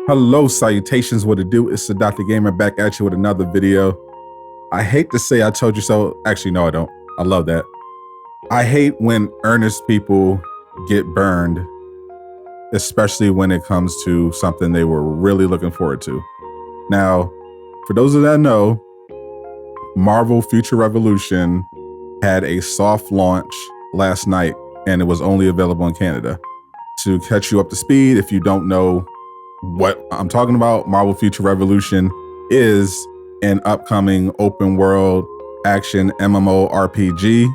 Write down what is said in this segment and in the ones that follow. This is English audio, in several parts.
Hello, salutations, what it do? It's the Dr. Gamer back at you with another video. I hate to say I told you so. Actually, no, I don't. I love that. I hate when earnest people get burned, especially when it comes to something they were really looking forward to. Now, for those of that know, Marvel Future Revolution had a soft launch last night, and it was only available in Canada. To catch you up to speed, if you don't know what I'm talking about, Marvel Future Revolution is an upcoming open world action MMORPG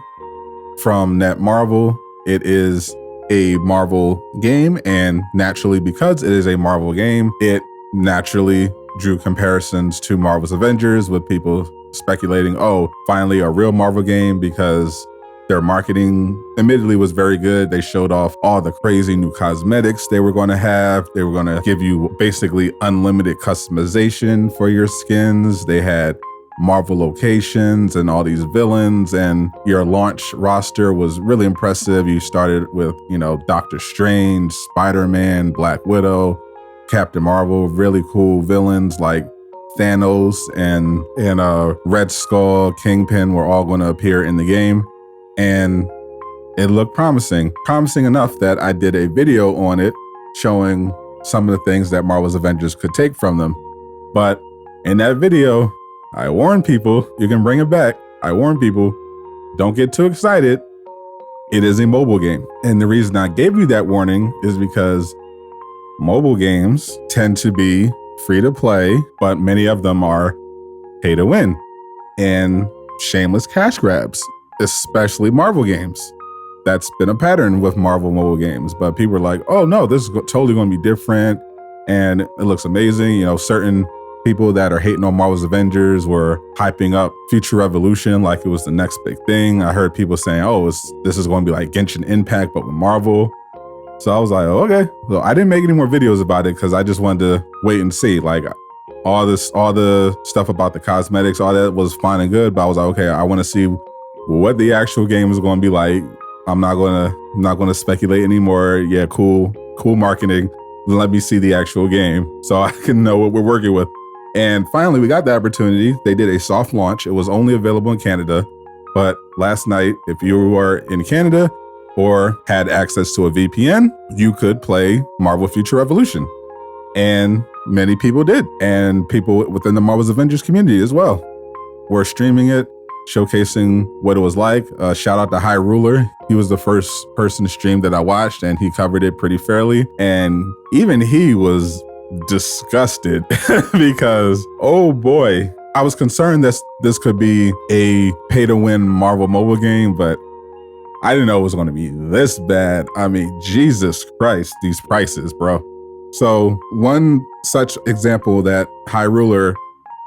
from Netmarble. It is a Marvel game, and naturally, because it is a Marvel game, it naturally drew comparisons to Marvel's Avengers, with people speculating, oh, finally a real Marvel game, because their marketing admittedly was very good. They showed off all the crazy new cosmetics they were going to have. They were going to give you basically unlimited customization for your skins. They had Marvel locations and all these villains, and your launch roster was really impressive. You started with, Doctor Strange, Spider-Man, Black Widow, Captain Marvel, really cool villains like Thanos and Red Skull, Kingpin were all going to appear in the game. And it looked promising enough that I did a video on it showing some of the things that Marvel's Avengers could take from them. But in that video, I warned people, you can bring it back. I warned people, don't get too excited. It is a mobile game. And the reason I gave you that warning is because mobile games tend to be free to play, but many of them are pay to win and shameless cash grabs, especially Marvel games. That's been a pattern with Marvel mobile games, but people are like, oh no, this is totally going to be different and it looks amazing. Certain people that are hating on Marvel's Avengers were hyping up Future Revolution like it was the next big thing. I heard people saying, oh, this is going to be like Genshin Impact, but with Marvel. So I was like, oh, okay. So I didn't make any more videos about it because I just wanted to wait and see. Like all the stuff about the cosmetics, all that was fine and good, but I was like, okay, I want to see what the actual game is going to be like. I'm not going to speculate anymore. Yeah, cool marketing. Let me see the actual game so I can know what we're working with. And finally, we got the opportunity. They did a soft launch. It was only available in Canada, but last night, if you were in Canada or had access to a VPN, you could play Marvel Future Revolution. And many people did. And people within the Marvel's Avengers community as well were streaming it, showcasing what it was like. Shout out to High Ruler. He was the first person to stream that I watched, and he covered it pretty fairly. And even he was disgusted because, oh boy, I was concerned that this could be a pay-to-win Marvel mobile game, but I didn't know it was going to be this bad. I mean, Jesus Christ, these prices, bro. So one such example that High Ruler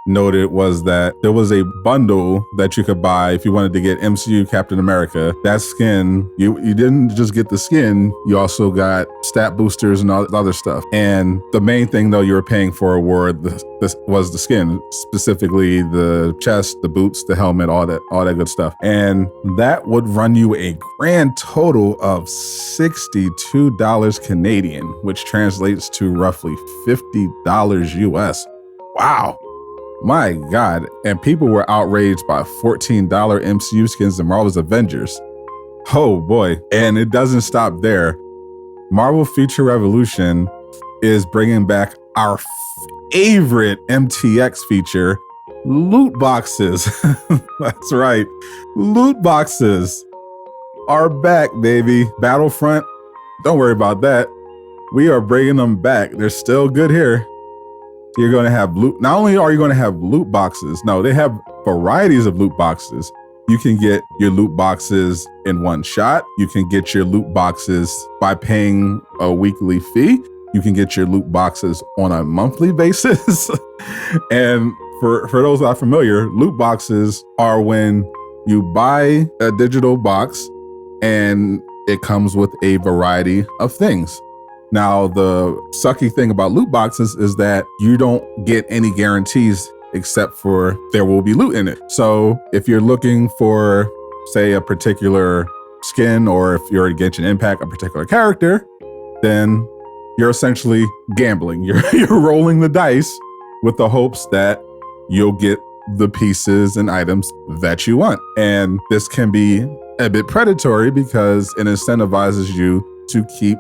noted was that there was a bundle that you could buy if you wanted to get MCU Captain America. That skin, you didn't just get the skin, you also got stat boosters and all other stuff. And the main thing though you were paying for was the skin, specifically the chest, the boots, the helmet, all that good stuff. And that would run you a grand total of $62 Canadian, which translates to roughly $50 US. Wow. My God. And people were outraged by $14 MCU skins in Marvel's Avengers. Oh boy. And it doesn't stop there. Marvel Future Revolution is bringing back our favorite MTX feature, loot boxes. That's right. Loot boxes are back, baby. Battlefront, don't worry about that. We are bringing them back. They're still good here. You're going to have loot. Not only are you going to have loot boxes, no, they have varieties of loot boxes. You can get your loot boxes in one shot. You can get your loot boxes by paying a weekly fee. You can get your loot boxes on a monthly basis. And for those that are familiar, loot boxes are when you buy a digital box and it comes with a variety of things. Now, the sucky thing about loot boxes is that you don't get any guarantees except for there will be loot in it. So if you're looking for, say, a particular skin, or if you're at Genshin Impact, a particular character, then you're essentially gambling. You're rolling the dice with the hopes that you'll get the pieces and items that you want. And this can be a bit predatory because it incentivizes you to keep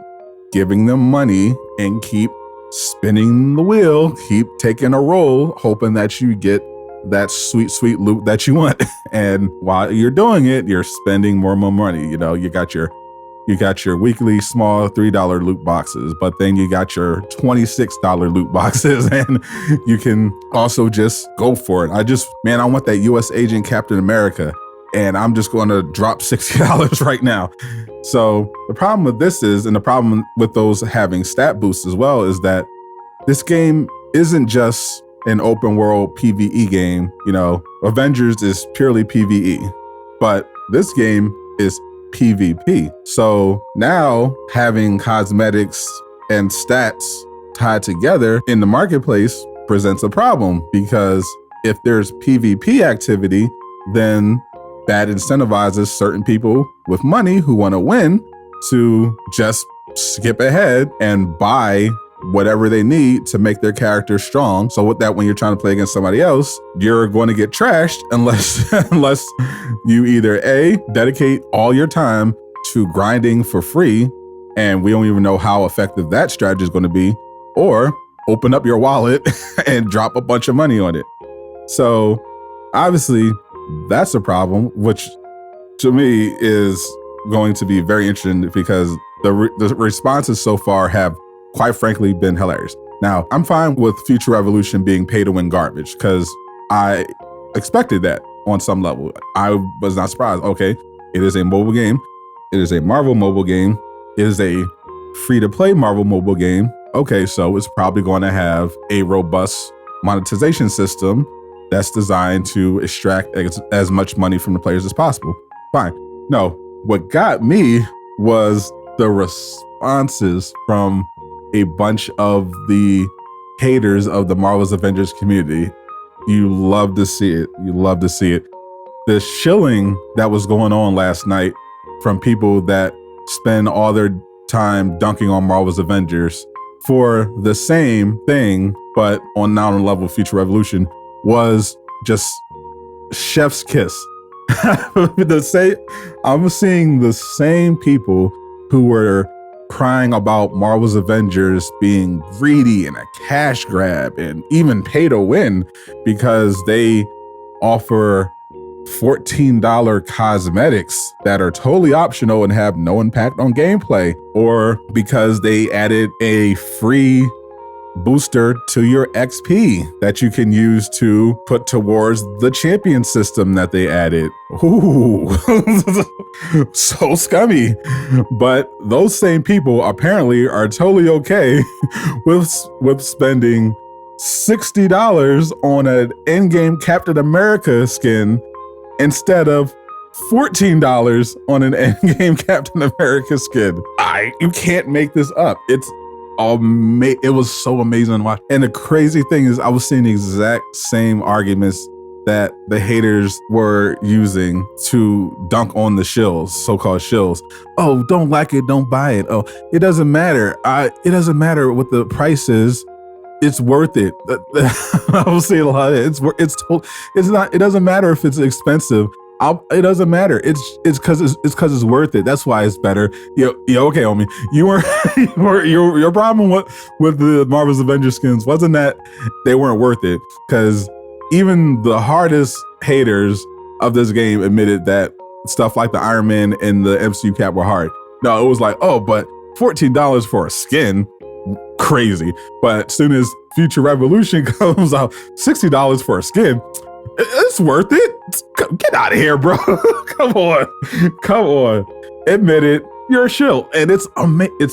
giving them money and keep spinning the wheel, keep taking a roll, hoping that you get that sweet, sweet loot that you want. And while you're doing it, you're spending more and more money. You know, you got your weekly small $3 loot boxes, but then you got your $26 loot boxes, and you can also just go for it. I want that US Agent Captain America, and I'm just going to drop $60 right now. So the problem with this is, and the problem with those having stat boosts as well, is that this game isn't just an open world PvE game. You know, Avengers is purely PvE, but this game is PvP. So now having cosmetics and stats tied together in the marketplace presents a problem, because if there's PvP activity, then that incentivizes certain people with money who want to win to just skip ahead and buy whatever they need to make their character strong. So with that, when you're trying to play against somebody else, you're going to get trashed unless you either A, dedicate all your time to grinding for free, and we don't even know how effective that strategy is going to be, or open up your wallet and drop a bunch of money on it. So obviously that's a problem, which to me is going to be very interesting, because the responses so far have quite frankly been hilarious. Now, I'm fine with Future Revolution being pay to win garbage, because I expected that on some level. I was not surprised. Okay, it is a mobile game. It is a Marvel mobile game. It is a free-to-play Marvel mobile game. Okay, so it's probably going to have a robust monetization system that's designed to extract as much money from the players as possible. Fine. No, what got me was the responses from a bunch of the haters of the Marvel's Avengers community. You love to see it. You love to see it. The shilling that was going on last night from people that spend all their time dunking on Marvel's Avengers for the same thing, but on now on the level of Future Revolution, was just chef's kiss. I'm seeing the same people who were crying about Marvel's Avengers being greedy and a cash grab and even pay to win because they offer $14 cosmetics that are totally optional and have no impact on gameplay, or because they added a free booster to your XP that you can use to put towards the champion system that they added. Ooh, so scummy. But those same people apparently are totally okay with spending $60 on an in-game Captain America skin instead of $14 on an in-game Captain America skin. You can't make this up. It was so amazing to watch. And the crazy thing is, I was seeing the exact same arguments that the haters were using to dunk on the shills, so-called shills. Oh, don't like it, don't buy it. Oh, it doesn't matter. It doesn't matter what the price is. It's worth it. I will say a lot of it. It doesn't matter if it's expensive. It doesn't matter. It's because it's worth it. That's why it's better. Okay, homie. Your problem with the Marvel's Avengers skins wasn't that they weren't worth it, because even the hardest haters of this game admitted that stuff like the Iron Man and the MCU cap were hard. No, it was like, oh, but $14 for a skin, crazy. But as soon as Future Revolution comes out, $60 for a skin, it's worth it. Get out of here, bro. Come on. Admit it. You're a shill, and it's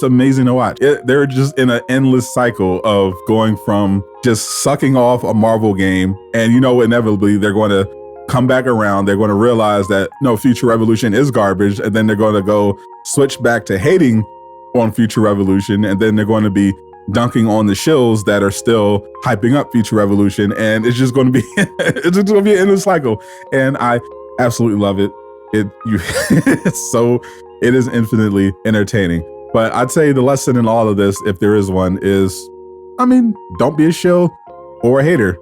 amazing to watch. They're just in an endless cycle of going from just sucking off a Marvel game, and inevitably they're going to come back around. They're going to realize that no, Future Revolution is garbage, and then they're going to go switch back to hating on Future Revolution, and then they're going to be dunking on the shills that are still hyping up Future Revolution, and it's just going to be it's just going to be an endless cycle. And I absolutely love it. It is infinitely entertaining. But I'd say the lesson in all of this, if there is one, is, don't be a shill or a hater.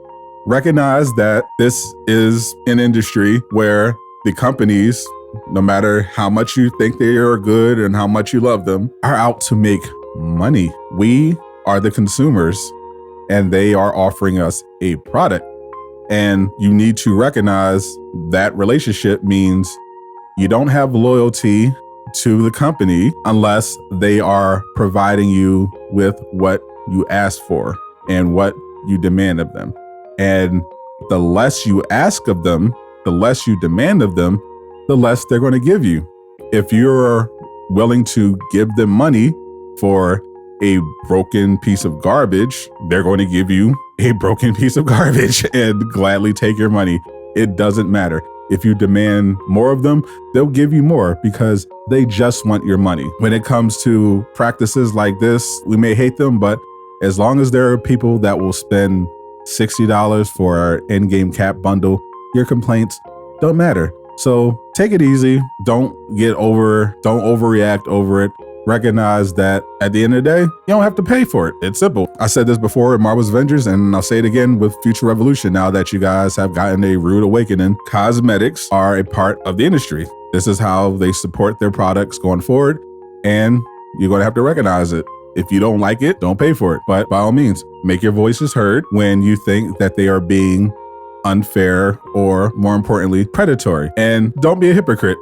Recognize that this is an industry where the companies, no matter how much you think they are good and how much you love them, are out to make money. We are the consumers and they are offering us a product. And you need to recognize that relationship means you don't have loyalty to the company unless they are providing you with what you ask for and what you demand of them. And the less you ask of them, the less you demand of them, the less they're going to give you. If you're willing to give them money for a broken piece of garbage, they're going to give you a broken piece of garbage and gladly take your money. It doesn't matter. If you demand more of them, they'll give you more because they just want your money. When it comes to practices like this, we may hate them, but as long as there are people that will spend $60 for our in-game cap bundle, your complaints don't matter. So take it easy. Don't overreact over it. Recognize that at the end of the day, you don't have to pay for it. It's simple. I said this before in Marvel's Avengers, and I'll say it again with Future Revolution. Now that you guys have gotten a rude awakening, cosmetics are a part of the industry. This is how they support their products going forward, and you're going to have to recognize it. If you don't like it, don't pay for it. But by all means, make your voices heard when you think that they are being unfair or, more importantly, predatory. And don't be a hypocrite.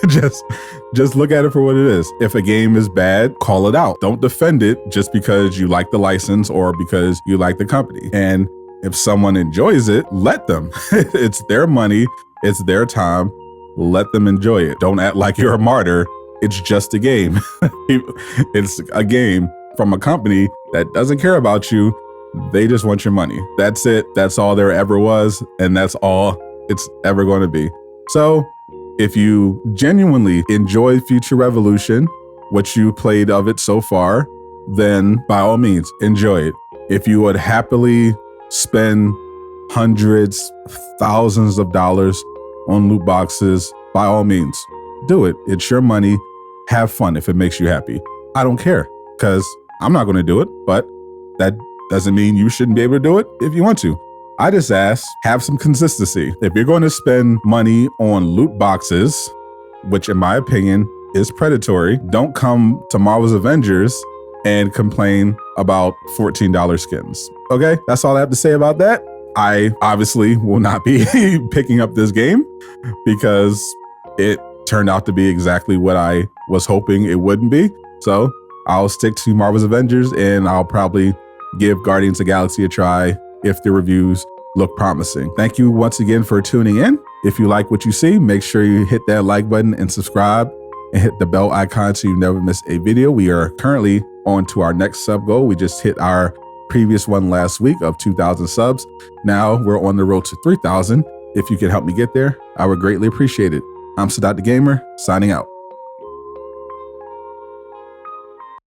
just look at it for what it is. If a game is bad, call it out. Don't defend it just because you like the license or because you like the company. And if someone enjoys it, let them. It's their money. It's their time. Let them enjoy it. Don't act like you're a martyr. It's just a game. It's a game from a company that doesn't care about you. They just want your money. That's it. That's all there ever was. And that's all it's ever going to be. So if you genuinely enjoy Future Revolution, what you played of it so far, then by all means, enjoy it. If you would happily spend hundreds, thousands of dollars on loot boxes, by all means, do it. It's your money. Have fun if it makes you happy. I don't care because I'm not going to do it, but that doesn't mean you shouldn't be able to do it if you want to. I just ask, have some consistency. If you're going to spend money on loot boxes, which in my opinion is predatory, don't come to Marvel's Avengers and complain about $14 skins. Okay, that's all I have to say about that. I obviously will not be picking up this game because it turned out to be exactly what I was hoping it wouldn't be. So I'll stick to Marvel's Avengers and I'll probably give Guardians of the Galaxy a try if the reviews look promising. Thank you once again for tuning in. If you like what you see, make sure you hit that like button and subscribe and hit the bell icon so you never miss a video. We are currently on to our next sub goal. We just hit our previous one last week of 2,000 subs. Now we're on the road to 3,000. If you can help me get there, I would greatly appreciate it. I'm Sadat the Gamer, signing out.